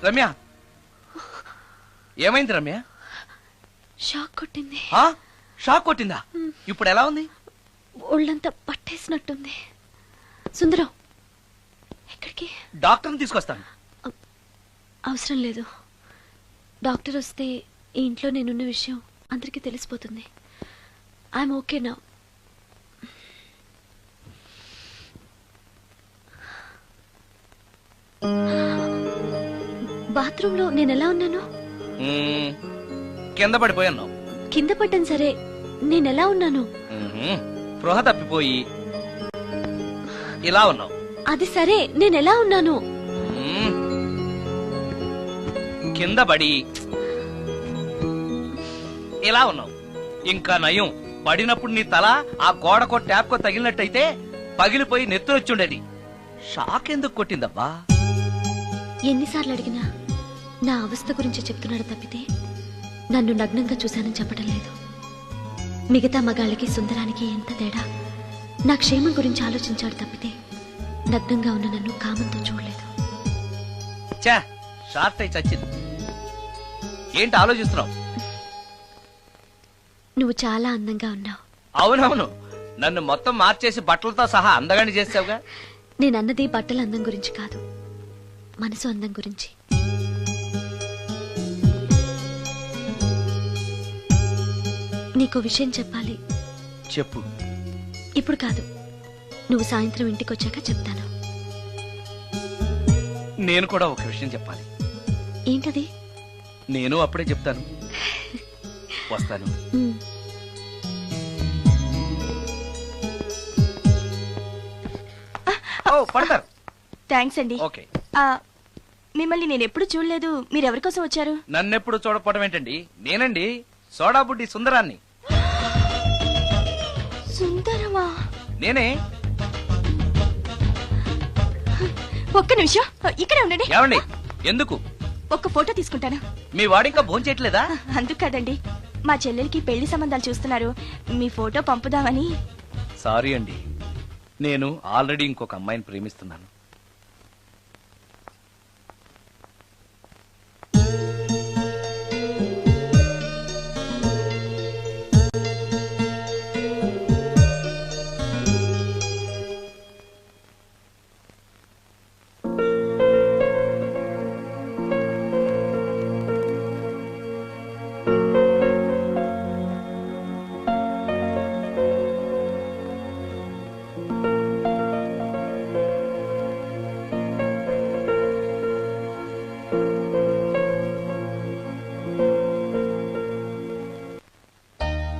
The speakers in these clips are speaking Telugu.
రమ్య, ఏమైంది రమ్య? షాక్ కొట్టింది. షాక్ కొట్టిందా? ఇప్పుడు ఎలా ఉంది? ఒళ్ళంతా పట్టేసినట్టుంది. సుందరం, ఎక్కడికి? డాక్టర్ని తీసుకొస్తాను. అవసరం లేదు. డాక్టర్ వస్తే ఈ ఇంట్లో నేనున్న విషయం అందరికీ తెలిసిపోతుంది. I'm okay now. బాత్రూంలో నేను ఎలా ఉన్నాను? కింద పడిపోయాను. కింద పడ్డాను సరే, నేను ఎలా ఉన్నాను? స్పృహ తప్పిపోయి ఇలా ఉన్నావు. అది సరే, నేను ఎలా ఉన్నాను? కింద పడి ఇలా ఉన్నావు. ఇంకా నయం, పడినప్పుడు నీ తల ఆ గోడకో ట్యాప్కో తగిలినట్టయితే పగిలిపోయి నెత్తురొచ్చుండేది. షాక్ ఎందుకు కొట్టిందబ్బా? ఎన్నిసార్లు అడిగినా నా అవస్థ గురించి చెప్తున్నాడు తప్పితే నన్ను నగ్నంగా చూశానని చెప్పడం లేదు. మిగతా మగాళ్ళకి సుందరానికి ఎంత తేడా. నా క్షేమం గురించి ఆలోచించాడు తప్పితే నగ్నంగా ఉన్న నన్ను కామంతో చూడలేదు. షార్ట్ అయి చచ్చింది. ఏంటి ఆలోచిస్తున్నావు? నువ్వు చాలా అందంగా ఉన్నావు. అవునవును, నన్ను మొత్తం మార్చేసి బట్టలతో సహా అందగాని చేసావుగా. నేనన్నది బట్టల అందం గురించి కాదు, మనసు అందం గురించి. నీకో విషయం చెప్పాలి. చెప్పు. ఇప్పుడు కాదు, నువ్వు సాయంత్రం ఇంటికి వచ్చాక చెప్తాను. నేను కూడా ఒక విషయం చెప్పాలి. ఏంటది? నేను అప్పుడే చెప్తాను. వస్తాను. పడతారు. థ్యాంక్స్ అండి. ఓకే. మిమ్మల్ని నేను ఎప్పుడు చూడలేదు. మీరెవరి కోసం వచ్చారు? నన్నెప్పుడు చూడకపోవడం ఏంటండి? నేనండి, సోడా బుడ్డి సుందరాన్ని. సుందరమా? నేనే. ఒక్క నిమిషం ఇక్కడే ఉండండి. ఏమండి? ఎందుకు? ఒక్క ఫోటో తీసుకుంటాను. మీ వాడింకా భోంచేయట్లేదా? అందుకు కదండి, మా చెల్లెలికి పెళ్లి సంబంధాలు చూస్తున్నారు. మీ ఫోటో పంపుదామని. సారీ అండి, నేను ఆల్రెడీ ఇంకొక అమ్మాయిని ప్రేమిస్తున్నాను.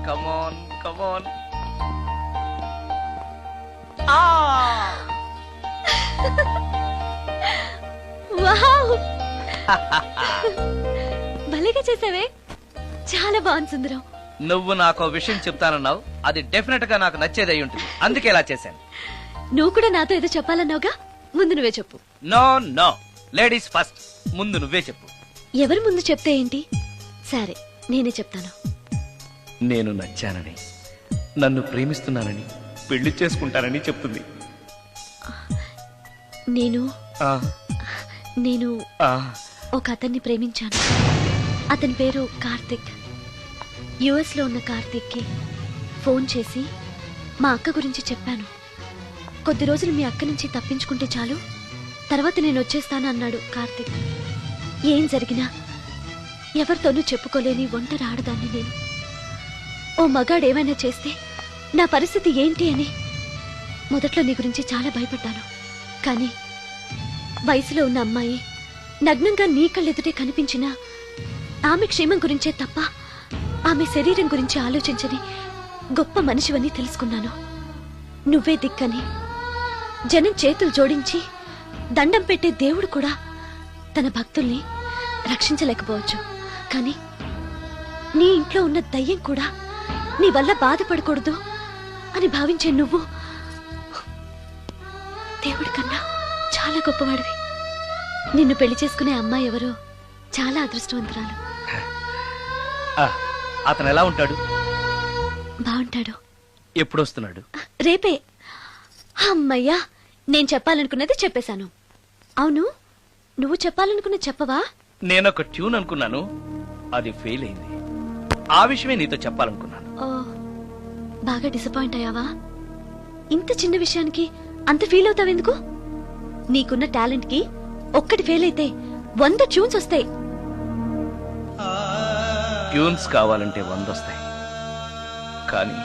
Come on, come on. Wow! భలేగా చేసావే. చాలా బాగుంది సుందరం. నువ్వు నాకు విషయం చెప్తానన్నావు, అది డెఫినెట్ గా నాకు నచ్చేది అయి ఉంటుంది. అందుకే ఇలా చేశాను. నువ్వు కూడా నాతో ఏదో చెప్పాలన్నావుగా, ముందు నువ్వే చెప్పు. No no, ladies first. ముందు నువ్వే చెప్పు. ఎవరి ముందు చెప్తే ఏంటి? సరే, నేనే చెప్తాను. నేను నచ్చానని, నన్ను ప్రేమిస్తున్నానని, పెళ్లి చేసుకుంటానని చెప్తుంది. నేను ఒక అతన్ని ప్రేమించాను. అతని పేరు కార్తిక్. యుఎస్ లో ఉన్న కార్తిక్ కి ఫోన్ చేసి మా అక్క గురించి చెప్పాను. కొద్ది రోజులు మీ అక్క నుంచి తప్పించుకుంటే చాలు, తర్వాత నేను వచ్చేస్తాను అన్నాడు కార్తిక్. ఏం జరిగినా ఎవరితోనూ చెప్పుకోలేని ఒంటరి ఆడదాన్ని నేను. ఓ మగాడు ఏమైనా చేస్తే నా పరిస్థితి ఏంటి అని మొదట్లో నీ గురించి చాలా భయపడ్డాను. కానీ వయసులో ఉన్న అమ్మాయి నగ్నంగా నీ కళ్ళెదుటే కనిపించినా ఆమె క్షేమం గురించే తప్ప ఆమె శరీరం గురించి ఆలోచించని గొప్ప మనిషివని తెలుసుకున్నాను. నువ్వే దిక్కని, జనం చేతులు జోడించి దండం పెట్టే దేవుడు కూడా తన భక్తుల్ని రక్షించలేకపోవచ్చు. కానీ నీ ఇంట్లో ఉన్న దయ్యం కూడా నీ వల్ల బాధపడకూడదు అని భావించే నువ్వు దేవుడి కన్నా చాలా గొప్పవాడివి. నిన్ను పెళ్లి చేసుకునే అమ్మాయి ఎవరో చాలా అదృష్టవంతురాలు. అతను ఎలా ఉంటాడు? బాగుంటాడు. ఎప్పుడు వస్తున్నాడు? రేపే. అమ్మయ్యా, నేను చెప్పాలనుకున్నది చెప్పేశాను. అవును, నువ్వు చెప్పాలనుకున్న చెప్పవా? నేనొక ట్యూన్ అనుకున్నాను, అది ఫెయిల్ అయింది. ఆ విషయమే నీతో చెప్పాలనుకున్నాను. ఓ, బాగా డిసప్పాయింట్ అయ్యావా? ఇంత చిన్న విషయానికి అంత ఫీల్ అవుతావెందుకు? నీకున్న టాలెంట్ కి ఒక్కటి ఫెయిల్ అయితే 100 ట్యూన్స్ వస్తాయి. ట్యూన్స్ కావాలంటే 100 వస్తాయి, కానీ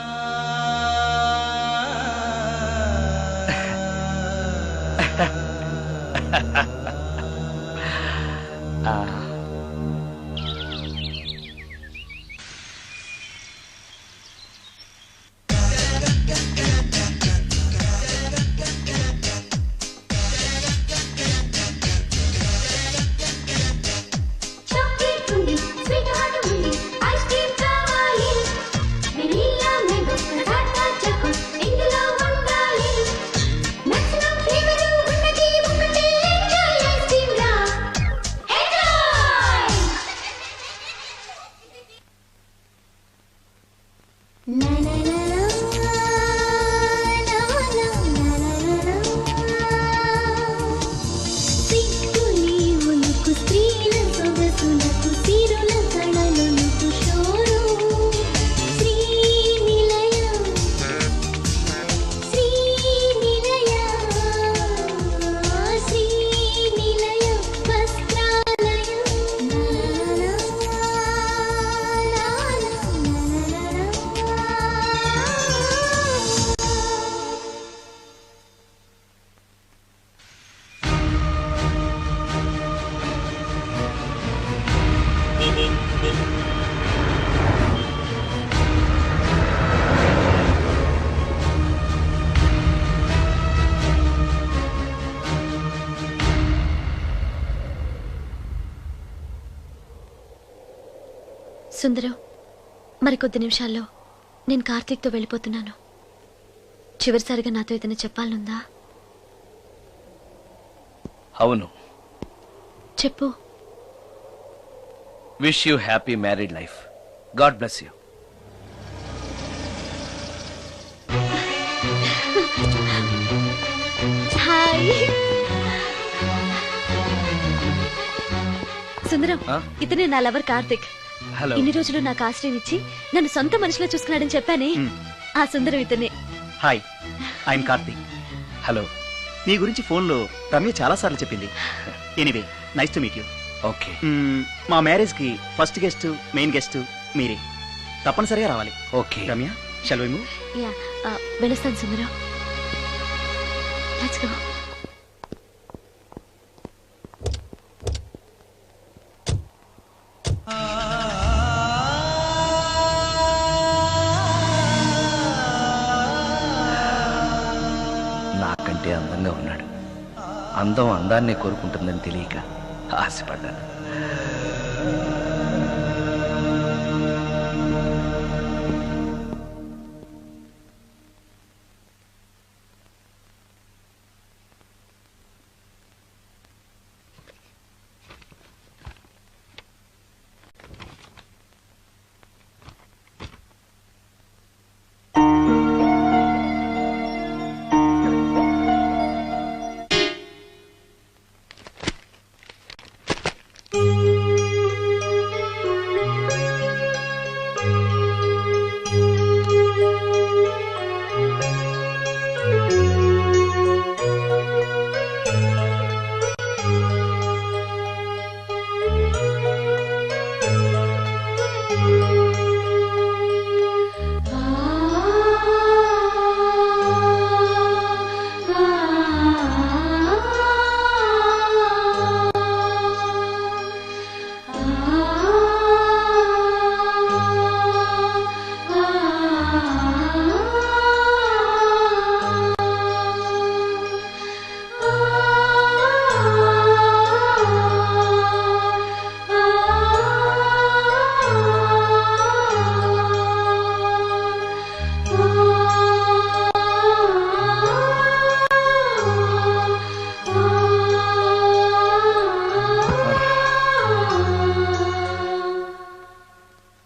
సుందరం, మరికొద్ది నిమిషాల్లో నేను కార్తీక్తో వెళ్ళిపోతున్నాను. చివరిసారిగా నాతో ఏదైనా చెప్పాలనుందా? అవును, చెప్పు. Wish you happy married life. God bless you. Hi Sundaram, ఇతనే నా లవర్ కార్తిక్. హలో. ఇన్ని రోజులు నాకు ఆశ్రయం ఇచ్చి నన్ను సొంత మనిషిలో చూసుకున్నాడని చెప్పానే, ఆ సుందరం ఇతనే. Hi, I'm Karthik. హలో. మీ గురించి ఫోన్లో రమ్య చాలా సార్లు చెప్పింది. Anyway, nice to meet you. Okay. మా మ్యారేజ్ కి ఫస్ట్ గెస్ట్, మెయిన్ గెస్ట్ మీరే. తప్పనిసరిగా రావాలి. Okay Ramya, shall we move? Yeah, వెళ్ళొస్తాను సుందరం. Let's go. నాకంటే అందంగా ఉన్నాడు. అందం అందాన్ని కోరుకుంటుందని తెలియక ఆశపడ్డాను.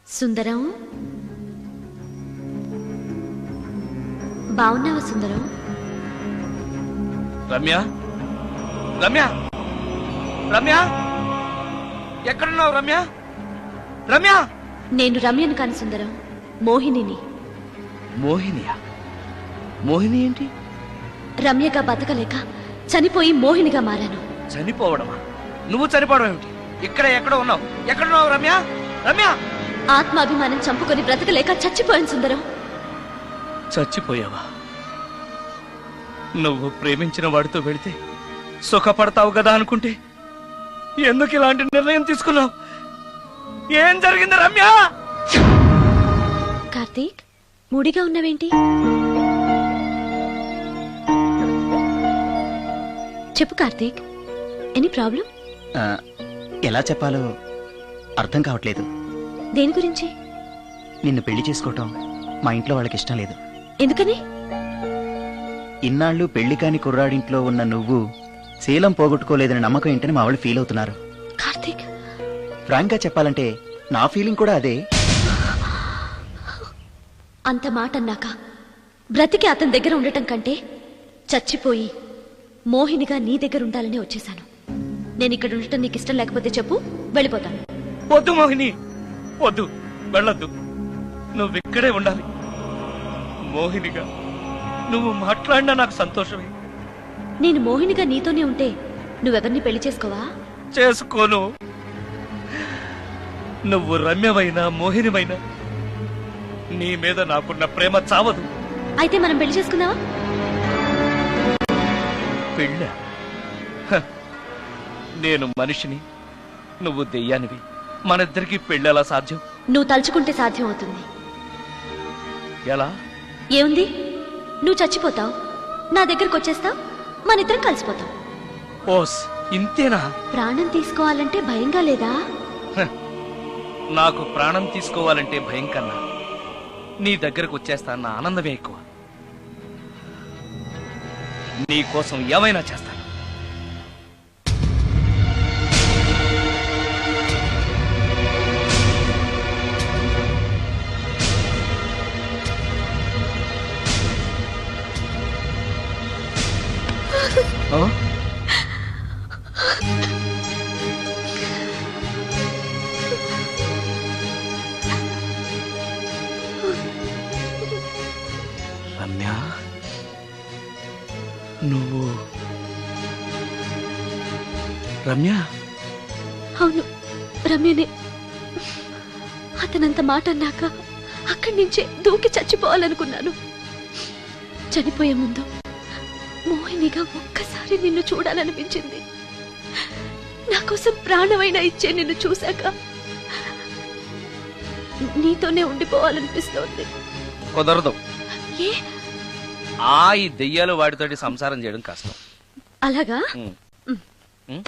సుందరం, బాగున్నావా సుందరం? రమ్య, రమ్య, రమ్య ఎక్కడున్నావు రమ్య? రమ్య! నేను రమ్యను కాని సుందరం, మోహినిని. మోహినియా? మోహిని ఏంటి? రమ్యగా బతకలేక చనిపోయి మోహినిగా మారాను. చనిపోవడమా? నువ్వు చనిపోవడం ఏమిటి? ఇక్కడ ఎక్కడో ఉన్నావు. ఎక్కడున్నావు రమ్య? రమ్య! ఆత్మాభిమానం చంపుకొని బ్రతకలేక చచ్చిపోయాను సుందరం. చచ్చిపోయావా? నువ్వు ప్రేమించిన వాడితో వెళితే సుఖపడతావు కదా అనుకుంటే ఎందుకు ఇలాంటి నిర్ణయం తీసుకున్నావు? ఏం జరిగింది రమ్య? కార్తీక్, మూడిగా ఉన్నవేంటి? చెప్పు కార్తీక్, ఎనీ ప్రాబ్లం? ఎలా చెప్పాలో అర్థం కావట్లేదు. దేని గురించి? నిన్ను పెళ్లి చేసుకోవటం మా ఇంట్లో వాళ్ళకి ఇష్టం లేదు. ఎందుకని? ఇన్నాళ్ళు పెళ్లి కాని కుర్రాడింట్లో ఉన్న నువ్వు శీలం పోగొట్టుకోలేదని నమ్మకం ఏంటని మా వాళ్ళు ఫీల్ అవుతున్నారు. కార్తీక్, ఫ్రాంక్ గా చెప్పాలంటే నా ఫీలింగ్ కూడా అదే. అంత మాట అన్నాక బ్రతికి అతని దగ్గర ఉండటం కంటే చచ్చిపోయి మోహినిగా నీ దగ్గర ఉండాలని వచ్చేశాను. నేను ఇక్కడ ఉండటం నీకు ఇష్టం లేకపోతే చెప్పు, వెళ్ళిపోతాను. వద్దు మోహిని, వద్దు, వెళ్ళొద్దు. నువ్వు ఇక్కడే ఉండాలి. మోహినిగా నువ్వు మాట్లాడినా నాకు సంతోషమే. నేను మోహినిగా నీతోనే ఉంటే నువ్వెవరిని పెళ్లి చేసుకోవా? చేసుకోను. నువ్వు రమ్యమైనా మోహినిమైనా నీ మీద నాకున్న ప్రేమ చావదు. అయితే మనం పెళ్లి చేసుకుందావా? పెళ్ళ? నేను మనిషిని, నువ్వు దెయ్యానివి. మనిద్దరికి పెళ్ళి ఎలా సాధ్యం? నువ్వు తలుచుకుంటే సాధ్యం అవుతుంది. ఎలా? ఏముంది, నువ్వు చచ్చిపోతావు, నా దగ్గరకు వచ్చేస్తావు, మనిద్దరం కలిసిపోతాం. ఓస్, ఇంతేనా? ప్రాణం తీసుకోవాలంటే భయంగా లేదా? నాకు ప్రాణం తీసుకోవాలంటే భయం కన్నా నీ దగ్గరకు వచ్చేస్తాన్న ఆనందమే ఎక్కువ. నీ కోసం ఏమైనా చేస్తాను. రమ్య, నువ్వు రమ్య? అవును, రమ్యనే. అతనంత మాట అన్నాక అక్కడి నుంచే దూకి చచ్చిపోవాలనుకున్నాను. చనిపోయే ముందు మోహినిగా ఒక్కసారి నిన్ను చూడాలనిపించింది. నా కోసం ప్రాణమైనా ఇచ్చే నిన్ను చూశాక నీతోనే ఉండిపోవాలనిపిస్తోంది. కుదరదు. ఏ? ఈ దెయ్యాలు వాడితోటి సంసారం చేయడం కష్టం. అలాగా? ఉమ్.